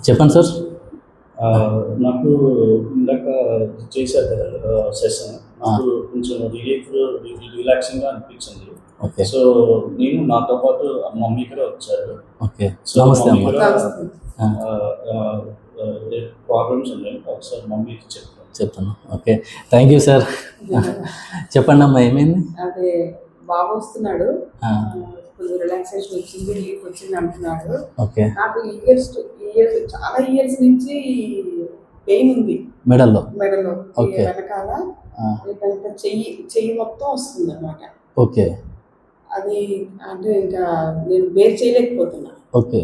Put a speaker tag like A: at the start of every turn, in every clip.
A: చెప్పండి సార్.
B: నాకు ఇందాక చేశారు కదా సెషన్, నాకు కొంచెం రిలాక్సింగ్గా అనిపించింది.
A: ఓకే.
B: సో నేను నాతో పాటు మమ్మీ కూడా వచ్చారు.
A: ఓకే,
B: సో
A: నమస్తే
B: మమ్మీ
A: అమ్మ.
B: కూడా ప్రాబ్లమ్స్ ఉన్నాయి, ఒకసారి మమ్మీ
A: చెప్తాను. Okay, thank you sir. చెప్పండి అమ్మా, ఏమైంది?
C: అదే బాబు వస్తున్నాడు, కొంచెం రిలాక్సేషన్ వచ్చింది, రిలీఫ్ వచ్చింది అంటున్నాడు.
A: ఓకే.
C: నాకు చాలా ఇయర్స్ నుంచి పెయిన్ ఉంది మెడలో
A: ఓకే.
C: వెనకాల చెయ్యి మొత్తం వస్తుంది అన్నమాట.
A: ఓకే.
C: అది అంటే ఇంకా నేను వేరు చేయలేకపోతున్నా.
A: ఓకే.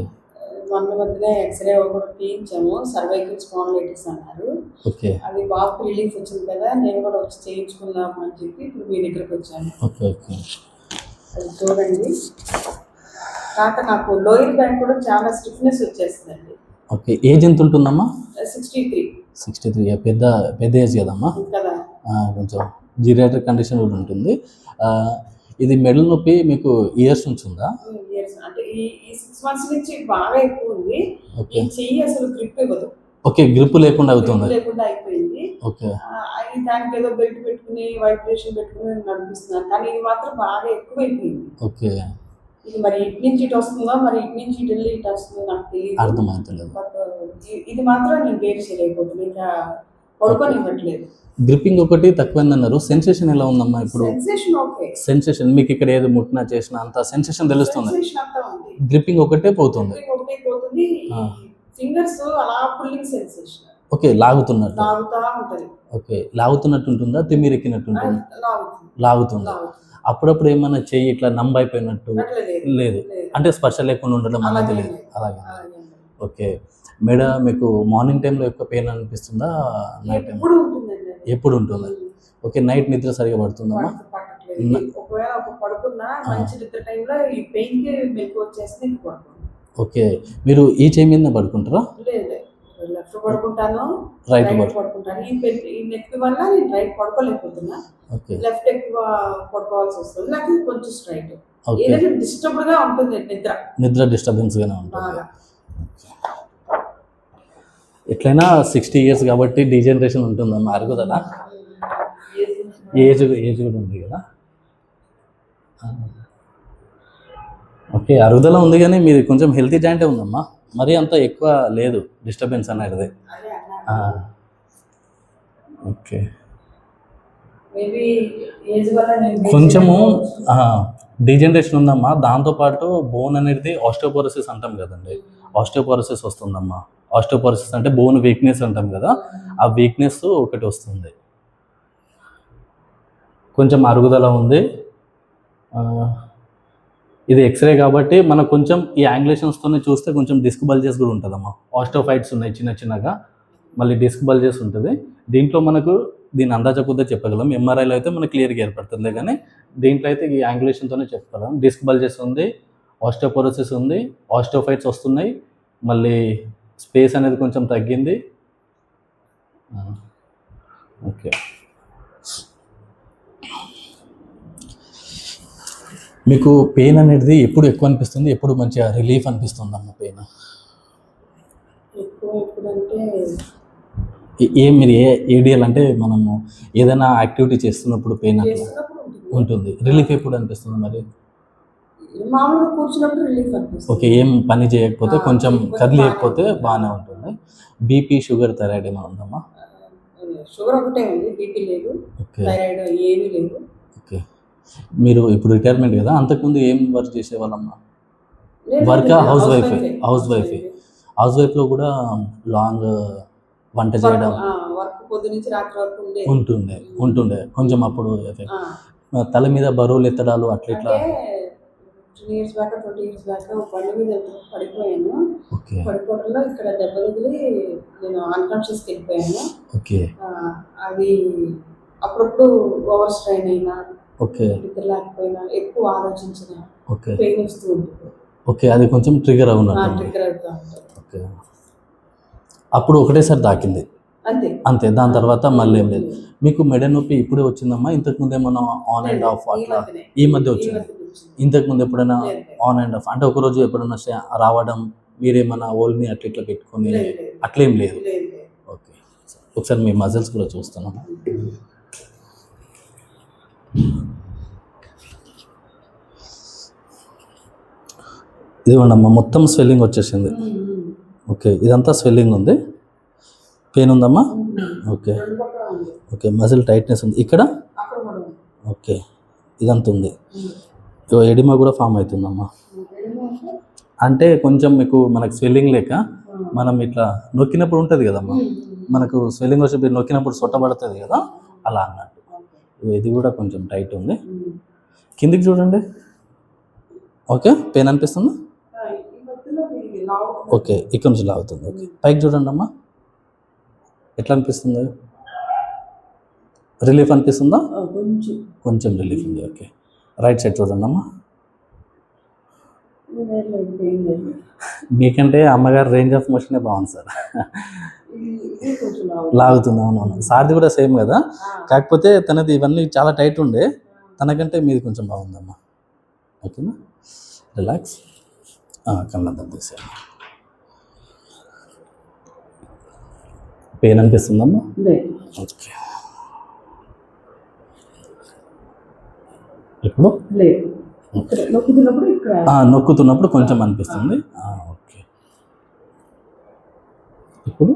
C: మధ్యనే ఎక్స్రే కూడా తీయించాము, సర్వైకల్ స్పాండిలైటిస్ అన్నారు.
A: ఓకే.
C: అది బాబుకి రిలీఫ్ వచ్చింది కదా, నేను కూడా వచ్చి చేయించుకుందాము అని చెప్పి ఇప్పుడు మీ దగ్గరకు వచ్చాను.
A: ఓకే. ఓకే.
C: అది చూడండి. కాక నాకు లోయర్ బ్యాక్ కూడా చాలా స్టిఫ్నెస్ వచ్చేస్తుందండి.
A: ఓకే. ఏజ్ ఎంత ఉంటుందమ్మా?
C: 63.
A: 63. పెద్ద ఏజ్ కదమ్మా
C: కదా.
A: కొంచెం జీరియాట్రిక్ కండిషన్ కూడా ఉంటుంది. ఇది మెడల్ నొప్పి మీకు ఇయర్స్ నుంచి ఉందా?
C: ఇయర్స్ అంటే ఈ 6 months నుంచి బాగా ఎక్కువ ఉంది.
A: ఓకే.
C: చెయ్యి అసలు గ్రిప్ ఇవ్వదు.
A: ఓకే, గ్రిప్ లేకుండా అవుతుంది.
C: లేకుండా అయిపోయింది.
A: ఓకే.
C: దానికి ఏదో బెల్ట్ పెట్టుకుని వైబ్రేషన్ పెట్టుకుని నడిపిస్తున్నాను, కానీ ఇది మాత్రం బాగా ఎక్కువ అయిపోయింది.
A: ఓకే.
C: ఇది మరి ఇటు నుంచి ఇటు వస్తుందో, మరి ఇటు నుంచి ఇటు వెళ్ళి ఇటు వస్తుందో నాకు తెలియదు,
A: అర్థమవుతలేదు.
C: బట్ ఇది మాత్రం నేను వేరు చేయలేకపోతుంది, ఇంకా పడుకొని ఇవ్వట్లేదు.
A: గ్రిప్పింగ్ ఒకటి తక్కువైందన్నారు. సెన్సేషన్ ఎలా ఉందమ్మా ఇప్పుడు?
C: Sensation okay.
A: సెన్సేషన్ మీకు ఇక్కడ ఏది ముట్టినా చేసినా అంత సెన్సేషన్ తెలుస్తుంది.
C: సెన్సేషన్ అంతా ఉంది.
A: గ్రిప్పింగ్ ఒకటే పోతుంది.
C: ఒకటే పోతుంది. ఫింగర్స్ అలా పుల్లింగ్ సెన్సేషన్.
A: ఓకే, లాగుతున్నట్టు.
C: లాగుతా ఉంటది.
A: ఓకే, లాగుతున్నట్టు ఉంటుందా? తిమ్మిరెక్కినట్టు ఉంటుందా? లాగుతుంది. అప్పుడప్పుడు ఏమన్నా చెయ్యి ఇట్లా నంబ్ అయిపోయినట్టు? లేదు. అంటే స్పర్శ లేకుండా ఉండడం అనేది లేదు. అలాగే. ఓకే. మెడ మీకు మార్నింగ్ టైంలో ఎక్కువ పెయిన్ అనిపిస్తుందా, నైట్ టైం? ఎప్పుడు ఉంటుంది? ఓకే. నైట్ నిద్ర సరిగా పడుతుందమ్మా?
C: ఒకవేళ పడుకున్నా మంచి నిద్ర టైంలో ఈ పెయిన్ కి మెలకు వచ్చేస్తే
A: ఓకే. మీరు ఈ చెయ్యి మీద పడుకుంటారా?
C: లేదు, లెఫ్ట్ పడుకుంటాను,
A: రైట్
C: పడుకుంటాను. ఈ నెక్ వల్ల నేను రైట్ పడుకోలేకపోతున్నా.
A: ఓకే.
C: లెఫ్ట్ ఎక్కువ పడుకోవాల్సి వస్తుంది, నాకు కొంచెం స్ట్రైట్. ఏదైనా డిస్టర్బ్డ్ గా ఉంటుంది నిద్ర
A: డిస్టర్బెన్స్ గానే ఉంటుంది. ఎట్లయినా 60 years కాబట్టి డీజనరేషన్ ఉంటుందమ్మా, అరుగుదల ఏజ్ కూడా ఉంది కదా. ఓకే, అరుగుదల ఉంది కానీ మీరు కొంచెం హెల్తీ జాయింటే ఉందమ్మా, మరీ అంత ఎక్కువ లేదు డిస్టర్బెన్స్ అనేది. ఓకే. కొంచెము డీజనరేషన్ ఉందమ్మా, దాంతోపాటు బోన్ అనేది ఆస్టియోపోరోసిస్ అంటాం కదండి, ఆస్టియోపోరోసిస్ వస్తుందమ్మా. ఆస్టియోపోరోసిస్ అంటే బోన్ వీక్నెస్ అంటాం కదా, ఆ వీక్నెస్ ఒకటి వస్తుంది. కొంచెం అరుగుదల ఉంది. ఇది ఎక్స్రే కాబట్టి మనకు కొంచెం ఈ యాంగ్యులేషన్స్తోనే చూస్తే కొంచెం డిస్క్ బల్జెస్ కూడా ఉంటుందమ్మా. ఆస్టియోఫైట్స్ ఉన్నాయి చిన్నగా, మళ్ళీ డిస్క్ బల్జెస్ ఉంటుంది. దీంట్లో మనకు దీని అందాజ కొద్దిగా చెప్పగలం. ఎంఆర్ఐలో అయితే మనకు క్లియర్గా ఏర్పడుతుంది, కానీ దీంట్లో అయితే ఈ యాంగ్యులేషన్తోనే చెప్పగలం. డిస్క్ బల్జెస్ ఉంది, ఆస్టియోపోరోసిస్ ఉంది, ఆస్టియోఫైట్స్ వస్తున్నాయి, మళ్ళీ స్పేస్ అనేది కొంచెం తగ్గింది. ఓకే. మీకు పెయిన్ అనేది ఎప్పుడు ఎక్కువ అనిపిస్తుంది, ఎప్పుడు మంచిగా రిలీఫ్ అనిపిస్తుంది అమ్మ పెయిన్? మీరు ఏడియల్ అంటే మనము ఏదైనా యాక్టివిటీ చేస్తున్నప్పుడు పెయిన్ ఉంటుంది, రిలీఫ్ ఎప్పుడు అనిపిస్తుంది మరి?
C: మామూలుగా కూర్చున్నప్పుడు రిలీఫ్ అనిపిస్తుంది.
A: ఓకే, ఏం పని చేయకపోతే కొంచెం కదిలేయకపోతే బాగానే ఉంటుంది. బీపీ, షుగర్, థైరాయిడ్ ఏమైనా ఉందమ్మా?
C: షుగర్ ఒకటే ఉంది, బీపీ లేదు, థైరాయిడ్ ఏమీ లేదు.
A: ఓకే. మీరు ఇప్పుడు రిటైర్మెంట్ కదా, అంతకుముందు ఏం వర్క్ చేసేవాళ్ళమ్మా? వర్క్ హౌస్ వైఫ్లో కూడా లాంగ్ వంట చేయడం ఉంటుండే కొంచెం. అప్పుడు తల మీద బరువులు ఎత్తడాలు అట్లా ఇట్లా?
C: 20 years బ్యాక్ బండి మీద పడిపోయాను. పడిపోవడంలో ఇక్కడ దెబ్బ తగిలి నేను అన్కాన్షియస్కి వెళ్ళిపోయాను.
A: ఓకే.
C: అది అప్పుడప్పుడు ఓవర్ స్ట్రైన్ అయినా, నిద్ర లేకపోయినా, ఎక్కువ ఆలోచించిన పెయిన్ వస్తూ ఉంటుంది.
A: ఓకే, అది కొంచెం ట్రిగర్ అవుతుంది. ఓకే. అప్పుడు ఒకటేసారి తాకింది అంతే, దాని తర్వాత మళ్ళీ ఏం లేదు. మీకు మెడ నొప్పి ఇప్పుడే వచ్చిందమ్మా? ఇంతకుముందు ఏమన్నా ఆన్ అండ్ ఆఫ్ అట్లా ఈ మధ్య వచ్చింది? ఇంతకుముందు ఎప్పుడైనా ఆన్ అండ్ ఆఫ్ అంటే ఒకరోజు ఎప్పుడైనా రావడం మీరేమన్నా ఓల్ని అట్లా ఇట్లా పెట్టుకొని
C: లేదు, లేదు.
A: అట్లేం లేదు.
C: లేదు లేదు.
A: ఓకే, ఒకసారి మీ మజిల్స్ కూడా చూస్తున్నాను. ఇదిగోండమ్మా, మొత్తం స్వెల్లింగ్ వచ్చేసింది. ఓకే, ఇదంతా స్వెల్లింగ్ ఉంది. పెయిన్ ఉందమ్మా? ఓకే
C: రెండు పక్కల ఉంది.
A: ఓకే, మజిల్ టైట్నెస్ ఉంది ఇక్కడ.
C: అక్కడ కూడా ఉంది.
A: ఓకే, ఇదంతా ఉంది. ఇగో ఎడిమా కూడా ఫామ్ అవుతుందమ్మా.
C: ఎడమ అంటే
A: అంటే కొంచెం మీకు మనకు స్వెల్లింగ్ లేక మనం ఇట్లా నొక్కినప్పుడు ఉంటుంది కదమ్మా, మనకు స్వెల్లింగ్ వచ్చి మీరు నొక్కినప్పుడు సొట్టబడుతుంది కదా, అలా అన్నట్టు. ఇగో ఇది కూడా కొంచెం టైట్ ఉంది. కిందికి చూడండి. ఓకే, పెయిన్ అనిపిస్తుందా?
C: ఈ మధ్యలో ఇది లావు
A: ఓకే, ఇక్కడ నుంచి లాగుతుంది. ఓకే, పైకి చూడండి అమ్మా, ఎట్లా అనిపిస్తుంది? రిలీఫ్ అనిపిస్తుందా?
C: కొంచెం
A: కొంచెం రిలీఫ్ ఉంది. ఓకే, రైట్ సైడ్ చూడండి అమ్మా.
C: ఏం లేదు.
A: మీకంటే అమ్మగారు రేంజ్ ఆఫ్ మోషనే బాగుంది సార్.
C: ఇది కొంచెం లావు.
A: లాగుతుంది. అవునవును, సార్ది కూడా సేమ్ కదా, కాకపోతే తనది ఇవన్నీ చాలా టైట్ ఉండే, తనకంటే మీది కొంచెం బాగుందమ్మా. ఓకేనా, రిలాక్స్. కళ్ళంతా తీసేయాలి. పెయిన్ అనిపిస్తుందమ్మా?
C: లేదు.
A: ఓకే, ఇప్పుడు
C: లేదు. ఇక్కడ నొక్కుతున్నప్పుడు ఇక్కడ
A: నొక్కుతున్నప్పుడు కొంచెం అనిపిస్తుంది. ఓకే, ఇప్పుడు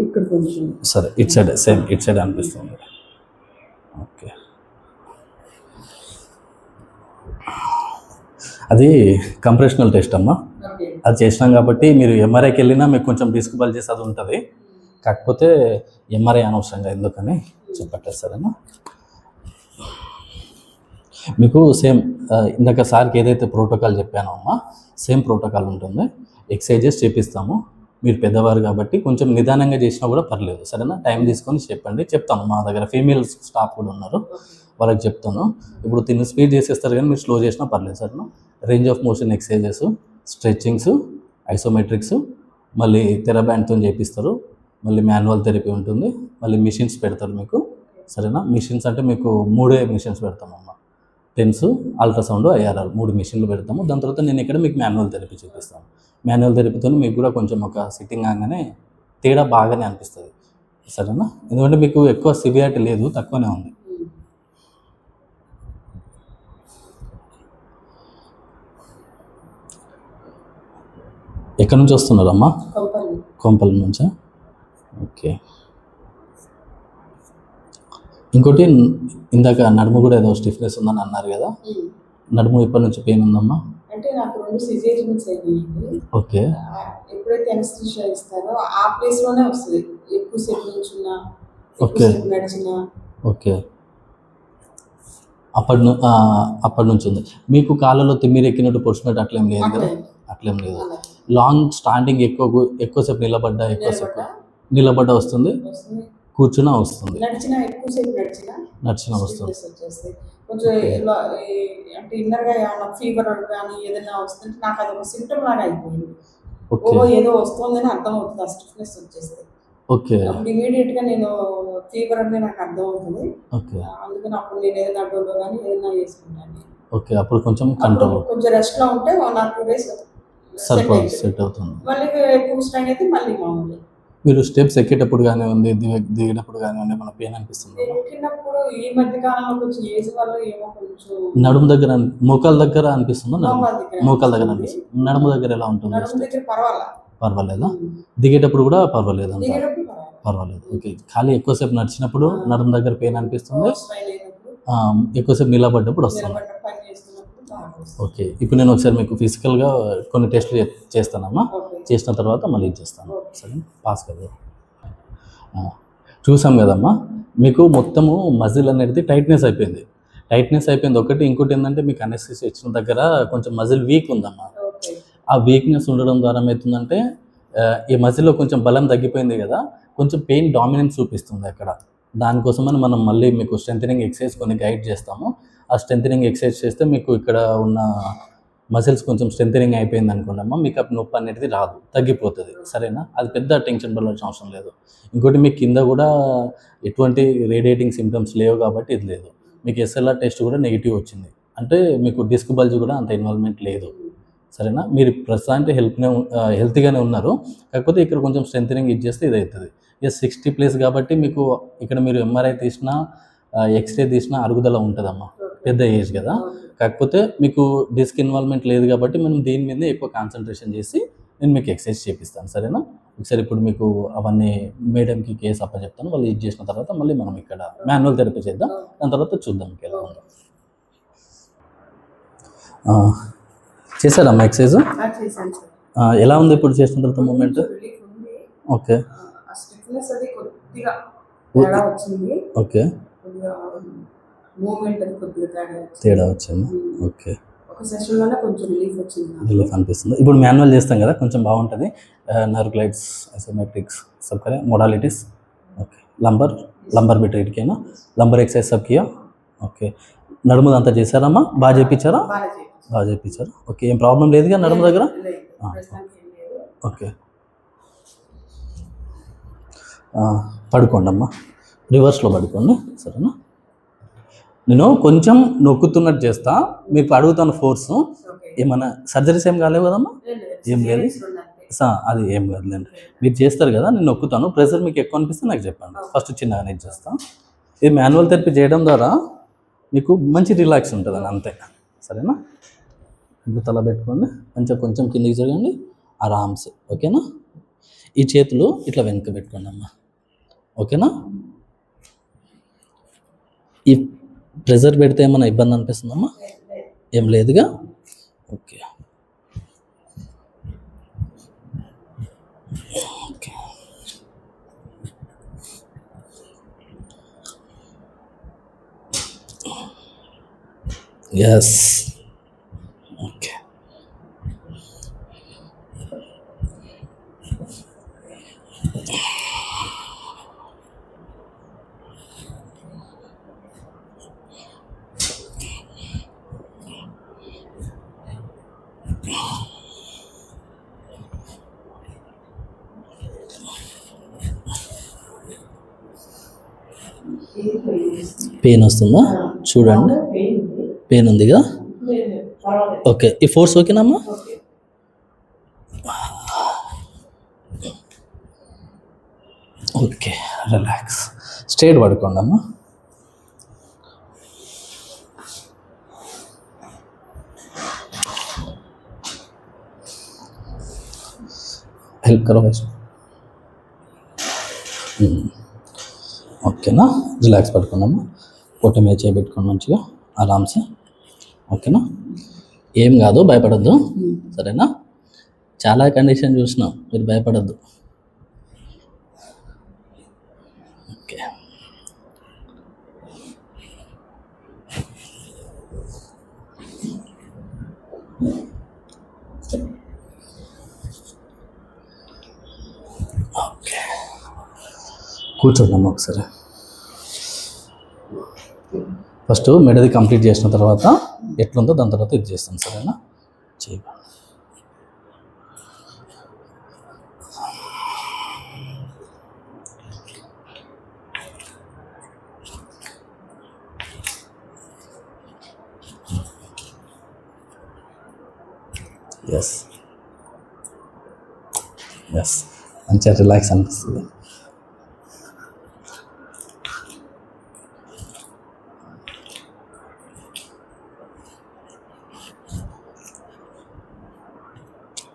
C: ఇక్కడ కొంచెం
A: సరే, ఇటు సైడ్ సేమ్, ఇటు సైడ్ అనిపిస్తుంది. ఓకే, అది కంప్రెషనల్ టెస్ట్ అమ్మా.
C: ఓకే.
A: అది చేసినాం కాబట్టి మీరు ఎంఆర్ఐకి వెళ్ళినా మీకు కొంచెం డిస్క్ బల్జెస్ అది ఉంటుంది, కాకపోతే ఎంఆర్ఐ అనవసరంగా ఎందుకని చెప్పట్లేస్తారమ్మా. మీకు సేమ్ ఇందాక సార్కి ఏదైతే ప్రోటోకాల్ చెప్పానో అమ్మా, సేమ్ ప్రోటోకాల్ ఉంటుంది. ఎక్సర్సైజెస్ చేపిస్తాము. మీరు పెద్దవారు కాబట్టి కొంచెం నిదానంగా చేసినా కూడా పర్లేదు, సరేనా? టైం తీసుకొని చెప్తాము. మా దగ్గర ఫీమేల్ స్టాఫ్ కూడా ఉన్నారు, వాళ్ళకి చెప్తాను. ఇప్పుడు తిని స్పీడ్ చేసేస్తారు కానీ మీరు స్లో చేసినా పర్లేదు, సరేనా? Range of motion exercises, stretchings, isometrics, మళ్ళీ థెరబ్యాండ్తో చేపిస్తారు, మళ్ళీ మాన్యువల్ థెరపీ ఉంటుంది, మళ్ళీ మిషన్స్ పెడతారు మీకు, సరేనా? మిషన్స్ అంటే మీకు 3 మిషన్స్ పెడతామమ్మా. టెన్స్, అల్ట్రాసౌండ్, ఐఆర్ఆర్ 3 మిషన్లు పెడతాము. దాని తర్వాత నేను ఇక్కడ మీకు మాన్యువల్ థెరపీ చూపిస్తాను. మాన్యువల్ థెరపీతో మీకు కూడా కొంచెం ఒక సిట్టింగ్ కాగానే తేడా బాగానే అనిపిస్తుంది, సరేనా? ఎందుకంటే మీకు ఎక్కువ సివియారిటీ లేదు, తక్కువనే ఉంది. ఎక్కడి నుంచి వస్తున్నారమ్మా? కొంపల నుంచా? ఓకే. ఇంకోటి, ఇందాక నడుము కూడా ఏదో స్టిఫ్నెస్ ఉందని అన్నారు కదా, నడుము ఎప్పటి నుంచి పెయిన్ ఉందమ్మా?
C: అంటే నాకు 2 సిజేరియన్స్ అయ్యాయండి.
A: ఓకే.
C: ఎప్పుడైతే అనస్థీషియా ఇస్తారో ఆ ప్లేస్లోనే వస్తుంది. ఎక్కువసేపు నుంచున్నా,
A: ఓకే.
C: ఎక్కువసేపు నడిచినా.
A: ఓకే, అప్పటి నుంచి ఉంది. మీకు కాళ్ళలో తిమ్మిరి ఎక్కినట్టు పొడిచినట్టు అట్లేం లేదు కదా? అట్లేం లేదు. లాంగ్ స్టాండింగ్ ఎక్కువసేపు నిలబడ్డా వస్తుంది, కూర్చున్నా వస్తుంది, నడిచినా వస్తుంది.
C: కొంచెం అంటే ఇన్నర్గా ఏమన్నా ఫీవర్ కానీ ఏదైనా వస్తుంటే నాకు అది ఒక సింటమ్ లాగా అయిపోయింది. ఏదో వస్తుందని అర్థం అవుతుంది, ఆ స్టిఫ్నెస్ వచ్చేస్తే.
A: ఓకే,
C: అప్పుడు ఇమీడియట్గా నేను ఫీవర్ అంటే నాకు అర్థం అవుతుంది.
A: ఓకే,
C: అందుకని అప్పుడు నేను ఏదైనా డోలో కానీ ఏదైనా వేసుకుంటాను.
A: ఓకే, అప్పుడు కొంచెం కంట్రోల్,
C: కొంచెం రెస్ట్లో ఉంటే 1 or 2 days
A: సరిపోతుంది, సెట్ అవుతుంది.
C: మళ్ళీ ఎక్కువ స్ట్రెయిన్ అయితే మళ్ళీ మామూలు.
A: మీరు స్టెప్స్ ఎక్కేటప్పుడు కానివ్వండి, దిగేటప్పుడు కానివ్వండి, మన పెయిన్ అనిపిస్తుంది?
C: ఎక్కినప్పుడు ఈ మధ్య కాలంలో కొంచెం ఏజ్ వల్ల ఏమో కొంచెం
A: నడుము దగ్గర, మోకాల దగ్గర అనిపిస్తుందా? మోకాల దగ్గర అనిపిస్తుంది. నడుము దగ్గర ఎలా ఉంటుంది?
C: నడుము దగ్గర
A: పర్వాలేదా? దిగేటప్పుడు కూడా పర్వాలేదా? పర్వాలేదు. ఓకే, ఖాళీ ఎక్కువసేపు నడిచినప్పుడు నడుము దగ్గర పెయిన్ అనిపిస్తుంది, ఎక్కువసేపు నిలబడ్డప్పుడు వస్తుంది. ఓకే, ఇప్పుడు నేను ఒకసారి మీకు ఫిజికల్గా కొన్ని టెస్టులు చేస్తానమ్మా. చేసిన తర్వాత మళ్ళీ చేస్తాను, సరే? పాస్ కదా. చూసాం కదమ్మా, మీకు మొత్తము మజిల్ అనేది టైట్నెస్ అయిపోయింది ఒకటి. ఇంకోటి ఏంటంటే మీకు అనెస్థీసియా ఇచ్చిన దగ్గర కొంచెం మజిల్ వీక్ ఉందమ్మా. ఆ వీక్నెస్ ఉండడం ద్వారా ఏమవుతుందంటే ఈ మజిల్లో కొంచెం బలం తగ్గిపోయింది కదా, కొంచెం పెయిన్ డామినెన్స్ చూపిస్తుంది అక్కడ. దానికోసమని మనం మళ్ళీ మీకు స్ట్రెంథనింగ్ ఎక్సర్సైజ్ కొన్ని గైడ్ చేస్తాము. ఆ స్ట్రెంథనింగ్ ఎక్సర్సైజ్ చేస్తే మీకు ఇక్కడ ఉన్న మజిల్స్ కొంచెం స్ట్రెంథనింగ్ అయిపోయింది అనుకోండమ్మా, మీకు అప్పుడు నొప్పి అనేది రాదు, తగ్గిపోతుంది, సరేనా? అది పెద్ద టెన్షన్ పడాల్సిన అవసరం లేదు. ఇంకోటి మీకు కింద కూడా ఎటువంటి రేడియేటింగ్ సిమ్టమ్స్ లేవు కాబట్టి ఇది లేదు. మీకు ఎస్ఎల్ఆర్ టెస్ట్ కూడా నెగిటివ్ వచ్చింది, అంటే మీకు డిస్క్ బల్జ్ కూడా అంత ఇన్వాల్వ్మెంట్ లేదు, సరేనా? మీరు ప్రస్తుతానికి హెల్తీగానే ఉన్నారు. కాకపోతే ఇక్కడ కొంచెం స్ట్రెంథనింగ్ ఇచ్చేస్తే ఇది అవుతుంది. 60 ప్లస్ కాబట్టి మీకు ఇక్కడ మీరు ఎంఆర్ఐ తీసినా ఎక్స్రే తీసినా అరుగుదల ఉంటుందమ్మా. పెద్ద ఏజ్ కదా. కాకపోతే మీకు డిస్క్ ఇన్వాల్వ్మెంట్ లేదు కాబట్టి మనం దీని మీదే ఎక్కువ కాన్సన్ట్రేషన్ చేసి నేను మీకు ఎక్సర్సైజ్ చేపిస్తాను. సరేనా? ఒకసారి ఇప్పుడు మీకు అవన్నీ మేడంకి కేసు అప్పచెప్తాను. వాళ్ళు ఇది చేసిన తర్వాత మళ్ళీ మనం ఇక్కడ మాన్యువల్ థెరపీ చేద్దాం. దాని తర్వాత చూద్దాం ఎలా ఉందో. చేశారమ్మా ఎక్సర్సైజ్?
C: చేశాను సార్.
A: ఎలా ఉంది ఇప్పుడు చేసిన తర్వాత మూమెంట్?
C: రిలీఫ్ ఉంది.
A: ఓకే
C: ఆ స్టిఫ్నెస్ అది కొద్దిగా తేడా వచ్చింది.
A: ఓకే
C: కొద్దిగా మూమెంట్ అది కొద్దిగా
A: తేడా వచ్చింది. ఓకే
C: ఒక సెషన్లోనే కొంచెం రిలీఫ్ వచ్చింది.
A: రిలీఫ్ అనిపిస్తుంది. ఇప్పుడు మాన్యువల్ చేస్తాం కదా, కొంచెం బాగుంటుంది. నర్వ్ గ్లైడ్స్, ఐసోమెట్రిక్స్ सब करें मोडालिटीज. ఓకే లంబర్ బిట్ రైట్కేనా? లంబర్ ఎక్సర్సైజ్ సబ్ కియా? ఓకే. నడుముదంతా చేశారమ్మా? బాగా చేయించారా? బాగా చేయించారు. ఓకే. ఏం ప్రాబ్లం లేదుగా నడుము దగ్గర? ఓకే. పడుకోండి అమ్మా, రివర్స్లో పడుకోండి. సరేనా? నేను కొంచెం నొక్కుతున్నట్టు చేస్తా, మీకు అడుగుతాను ఫోర్స్. ఏమన్నా సర్జరీస్ ఏం కాలేవు కదమ్మా? ఏం లేదు. అది ఏం కాదులేండి, మీరు చేస్తారు కదా, నేను నొక్కుతాను. ప్రెషర్ మీకు ఎక్కువ అనిపిస్తే నాకు చెప్పండి. ఫస్ట్ చిన్నగా నేను చేస్తాను. ఇది మాన్యువల్ థెరపీ చేయడం ద్వారా మీకు మంచి రిలాక్స్ ఉంటుందని అంతే. సరేనా? ఇప్పుడు తల పెట్టుకోండి, కొంచెం కిందికి జరగండి ఆరామ్సే. ఓకేనా? ఈ చేతులు ఇట్లా వెనక పెట్టుకోండి అమ్మా. ఓకేనా? ఈ ప్రెషర్ పెడితే ఏమైనా ఇబ్బంది అనిపిస్తుందమ్మా? ఏం లేదుగా. Okay okay. Yes. Okay. Pain వస్తుందా? చూడండి, పెయిన్ ఉందిగా. ఓకే. ఈ ఫోర్స్ ఓకేనమ్మా? ఓకే. రిలాక్స్. స్ట్రైట్ పడుకోండి అమ్మా. హెల్ప్ కరో వైస్. ఓకేనా? రిలాక్స్ పడుకున్నామా. పొట్ట మీద చేయబెట్టుకోండి మంచిగా ఆరామ్సే. ఓకేనా? ఏం కాదు, భయపడద్దు. సరేనా? చాలా కండిషన్ చూసినాం, మీరు భయపడద్దు. ఓకే. ఓకే. కూర్చోండమ్మా ఒకసారి. ఫస్ట్ మెడది కంప్లీట్ చేసిన తర్వాత ఎట్లుందో దాని తర్వాత ఇది చేస్తాను. సరేనా? చేయండి. Yes yes. మంచిగా రిలాక్స్ అనిపిస్తుంది.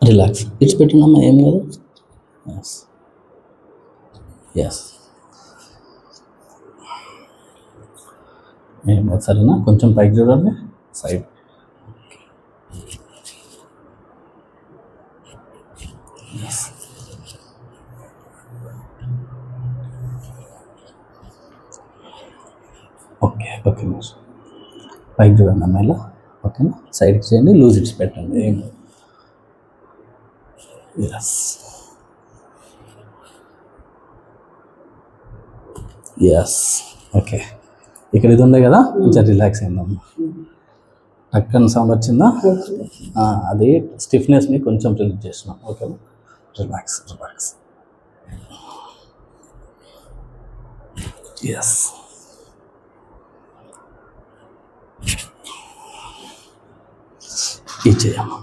A: రిలాక్స్. ఇచ్చిపెట్టినమ్మా, ఏం లేదు. Yes yes. ఏం లేదు. సరేనా? కొంచెం పైకి చూడండి, సైడ్. ఎస్. ఓకే. ఓకే. పైకి చూడండి అమ్మ ఇలా. ఓకేనా? సైడ్కి చేయండి, లూజ్ ఇచ్చి పెట్టండి. ఏం లేదు. Yes yes. ఓకే. ఇక్కడ ఇది ఉంది కదా, కొంచెం రిలాక్స్ అయిందమ్మా. టక్కన సౌండ్ వచ్చిందా? అది స్టిఫ్నెస్ని కొంచెం రిలీజ్ చేసినాం. ఓకేనా? Relax relax. ఎస్. ఈ చేయమ్మా.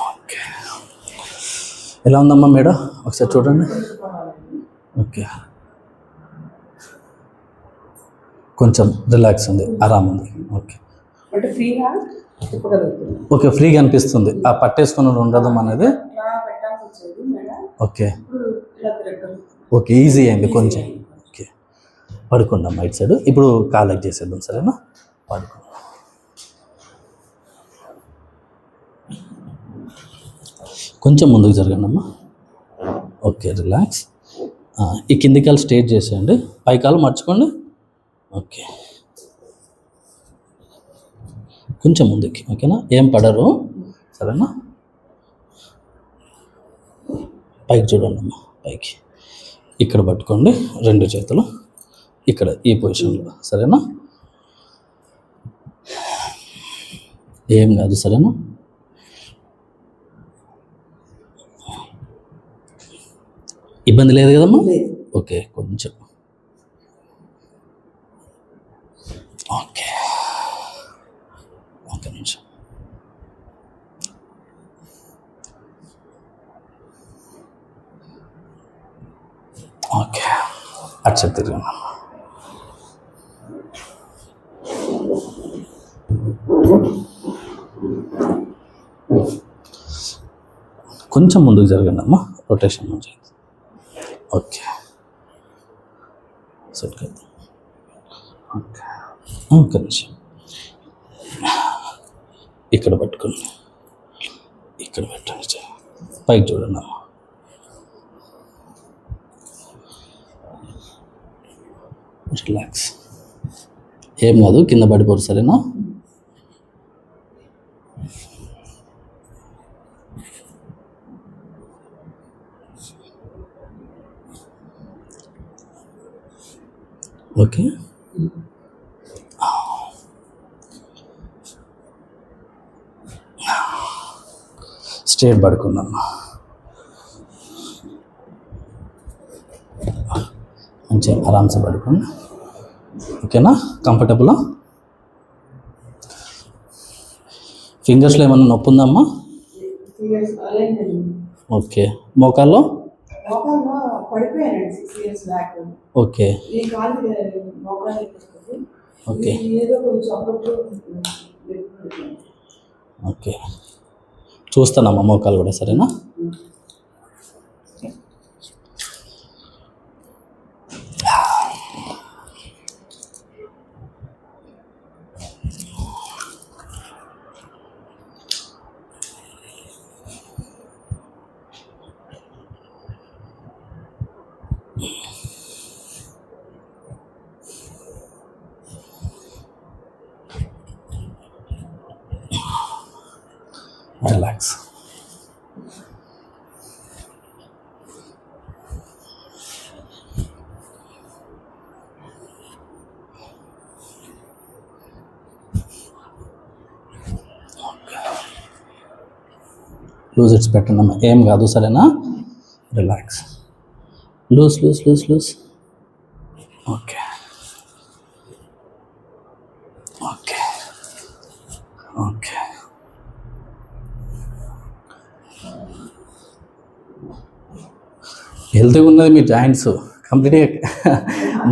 A: ఓకే, ఎలా ఉందమ్మా మేడం? ఒకసారి చూడండి. ఓకే, కొంచెం రిలాక్స్ ఉంది, ఆరామ్ ఉంది. ఓకే
C: అంటే ఫ్రీగా తిప్పగలుగుతుంది.
A: ఓకే, ఫ్రీగా అనిపిస్తుంది. ఆ పట్టేసుకుని ఉండడం అనేది.
C: ఇలా పెట్టాల్సి వచ్చేది మేడం,
A: ఓకే
C: ఇప్పుడు ఇలా తిరగలుగుతుంది.
A: ఓకే, ఈజీ అయింది కొంచెం. ఓకే, పడుకుందాం రైట్ సైడ్. ఇప్పుడు కాలెక్ట్ చేసేద్దాం, సరేనా? పడుకుందాం. కొంచెం ముందుకు జరగండి అమ్మా. Okay, relax. ఈ కింది కాలు స్ట్రేట్ చేసేయండి, పై కాలు మర్చుకోండి. ఓకే, కొంచెం ముందుకి. ఓకేనా? ఏం పడరు, సరేనా? పైకి చూడండి అమ్మా, పైకి. ఇక్కడ పట్టుకోండి 2 చేతులు, ఇక్కడ ఈ పొజిషన్లో, సరేనా? ఏం కాదు, సరేనా? ఇబ్బంది లేదు కదమ్మా? ఓకే, కొంచెం. ఓకే, ఒక నిమిషం. ఓకే, అచ్చా తిరిగినా. కొంచెం ముందుకు జరగండి అమ్మా, రొటేషన్ నుంచి. ఓకే, సెట్ కదా. ఓకే, ఒక నిమిషం. ఇక్కడ పట్టుకోండి, ఇక్కడ పెట్టండి, పైకి చూడండి అమ్మా. రిలాక్స్, ఏం కాదు, కింద పడిపోరు, సరేనా? ఓకే, స్ట్రేట్ పడుకుందాం. మంచిగా ఆరామ్సే పడుకోండి. ఓకేనా? కంఫర్టబులా? ఫింగర్స్లో ఏమన్నా నొప్పి ఉందమ్మా? ఓకే, మోకాల్లో?
C: పడిపోయానండి 6 years back.
A: ఓకే
C: ఈ కాలు మోకాలు
A: ఓకే
C: ఏదో కొంచెం అప్పుడప్పుడు.
A: ఓకే, చూస్తానమ్మా మోకాలు కూడా, సరేనా? రిలాక్స్. లూజ్ ఇట్స్ పెట్టండి అమ్మా, ఏం కాదు, సరేనా? Relax, loose loose loose loose. Okay okay okay, హెల్తీగా ఉన్నది మీ జాయింట్స్ కంప్లీట్గా.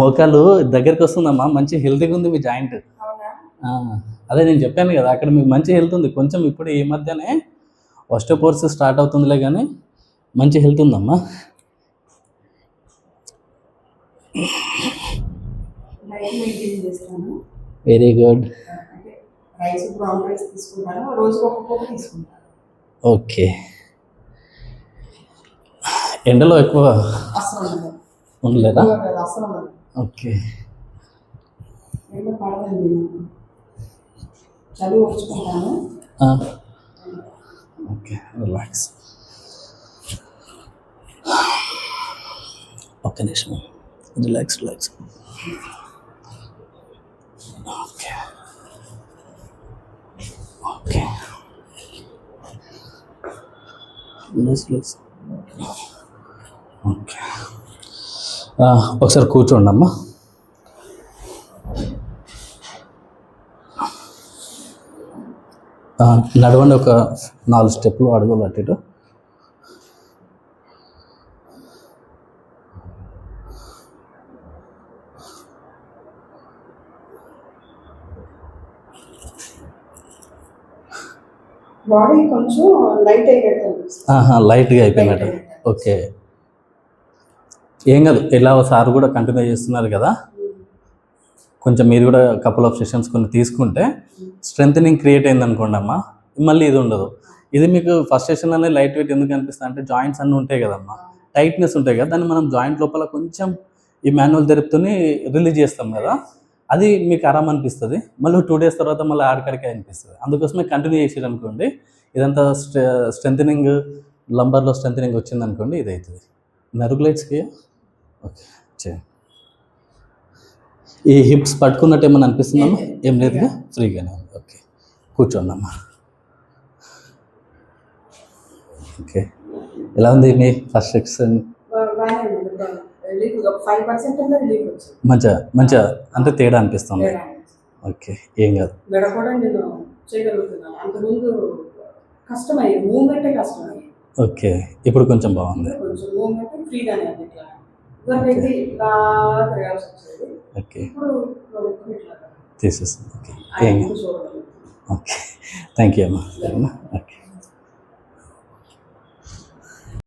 A: మోకాలు దగ్గరికి వస్తుందమ్మా, మంచి హెల్తీగా ఉంది మీ జాయింట్. అదే నేను చెప్పాను కదా, అక్కడ మీకు మంచి హెల్త్ ఉంది. కొంచెం ఇప్పుడు ఈ మధ్యనే ఆస్టియోపోరోసిస్ స్టార్ట్ అవుతుందిలే, కానీ మంచి హెల్త్ ఉందమ్మా. Very good. ఓకే, ఎండలో ఎక్కువ ఉండలేదా? Okay okay, relax. ఒక్క నిమిషం, relax relax. Okay okay, loose loose. Okay, ఒకసారి కూర్చోండి అమ్మా. నడవండి ఒక 4 స్టెప్లు అడుగులు అటు ఇటు.
C: బాడీ కొంచెం లైట్ అయినట్టు అనిపిస్తుంది.
A: లైట్గా అయిపోయినట్టు. ఓకే, ఏం కాదు. ఎలా సార్ కూడా కంటిన్యూ చేస్తున్నారు కదా, కొంచెం మీరు కూడా కపుల్ ఆఫ్ సెషన్స్ కొన్ని తీసుకుంటే స్ట్రెంథనింగ్ క్రియేట్ అయింది అనుకోండి అమ్మా, మళ్ళీ ఇది ఉండదు. ఇది మీకు ఫస్ట్ సెషన్లోనే లైట్ వెయిట్ ఎందుకు అనిపిస్తుంది అంటే జాయింట్స్ అన్నీ ఉంటాయి కదమ్మా, టైట్నెస్ ఉంటాయి కదా, దాన్ని మనం జాయింట్ లోపల కొంచెం ఈ మాన్యువల్ థెరపీతోని రిలీజ్ చేస్తాం కదా, అది మీకు ఆరామ్ అనిపిస్తుంది. మళ్ళీ 2 days తర్వాత మళ్ళీ ఆడికాడికే అనిపిస్తుంది. అందుకోసమే కంటిన్యూ చేసేది అనుకోండి, ఇదంతా స్ట్రెంథనింగ్, లంబర్లో స్ట్రెంథనింగ్ వచ్చింది అనుకోండి, ఇది అవుతుంది. నర్వ్లైట్స్కి ఓకే చేయండి. ఈ హిప్స్ పట్టుకున్నట్టు ఏమన్నా అనిపిస్తుందమ్మా? ఏం లేదుగా, ఫ్రీగానే ఉంది. ఓకే, కూర్చోండి అమ్మా. ఓకే, ఎలా ఉంది మీ ఫస్ట్ సెక్షన్? మంచిగా అంటే తేడా అనిపిస్తుంది. ఓకే, ఏం కాదు. ఓకే, ఇప్పుడు కొంచెం బాగుంది. ఓకే, తీసేస్తాను. ఓకే, ఏం కాదు. ఓకే, థ్యాంక్ యూ అమ్మా. ఓకే.